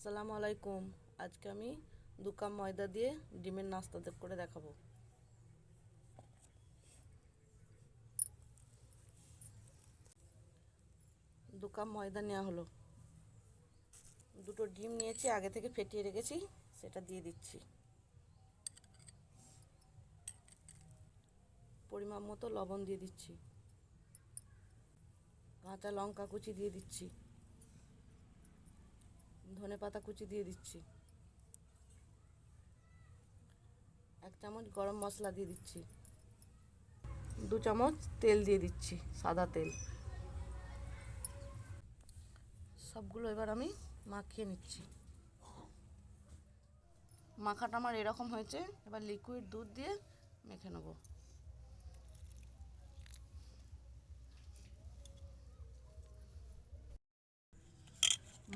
আসসালামু আলাইকুম। আজকে আমি 2 কাপ ময়দা দিয়ে ডিমের নাস্তা করে দেখাবো। 2 কাপ ময়দা নেওয়া হলো। দুটো ডিম নিয়েছি, আগে থেকে ফেটিয়ে রেখেছি, সেটা দিয়ে দিচ্ছি। পরিমাণ মতো লবণ দিয়ে দিচ্ছি। কাঁচা লঙ্কা কুচি দিয়ে দিচ্ছি। ধনেপাতা কুচি দিয়ে দিচ্ছি। 1 চামচ গরম মশলা দিয়ে দিচ্ছি। 2 চামচ তেল দিয়ে দিচ্ছি, সাদা তেল। সবগুলো এবার আমি মাখিয়ে নিচ্ছি। মাখাটা আমার এরকম হয়েছে। এবার লিকুইড দুধ দিয়ে মেখে নেব।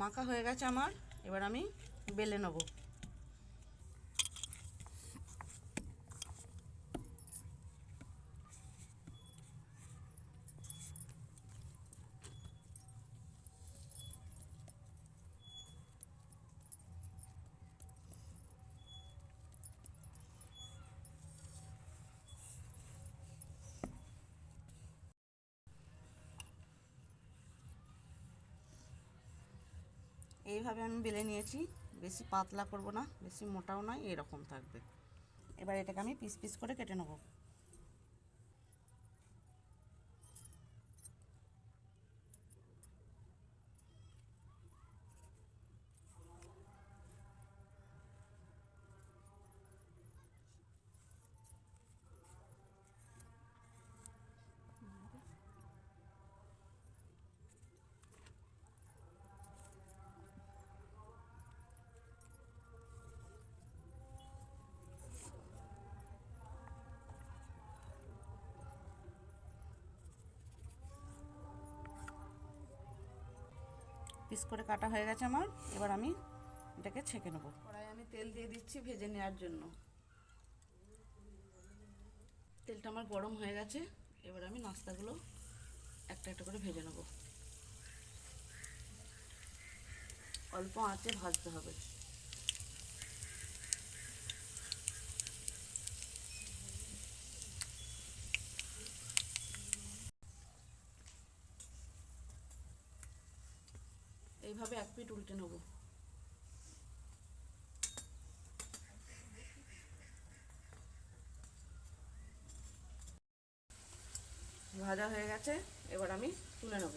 মাখা হয়ে গেছে আমার, এবার আমি বেলে নেব। এইভাবে আমি বেলে নিয়েছি। বেশি পাতলা করব না, বেশি মোটাও নয়, এরকম থাকবে। এবার এটাকে আমি পিস পিস করে কেটে নেব। পিস করে কাটা হয়ে গেছে আমার। এবার আমি এটাকে ছেঁকে নেব। কড়াইয়ে আমি তেল দিয়ে দিচ্ছি ভেজে নেওয়ার জন্য। তেলটা আমার গরম হয়ে গেছে। এবার আমি নাস্তাগুলো একটা একটা করে ভেজে নেব। অল্প আঁচে ভাজতে হবে। এইভাবে এক পিঠ উল্টে নেব। ভাজা হয়ে গেছে, এবার আমি তুলে নেব।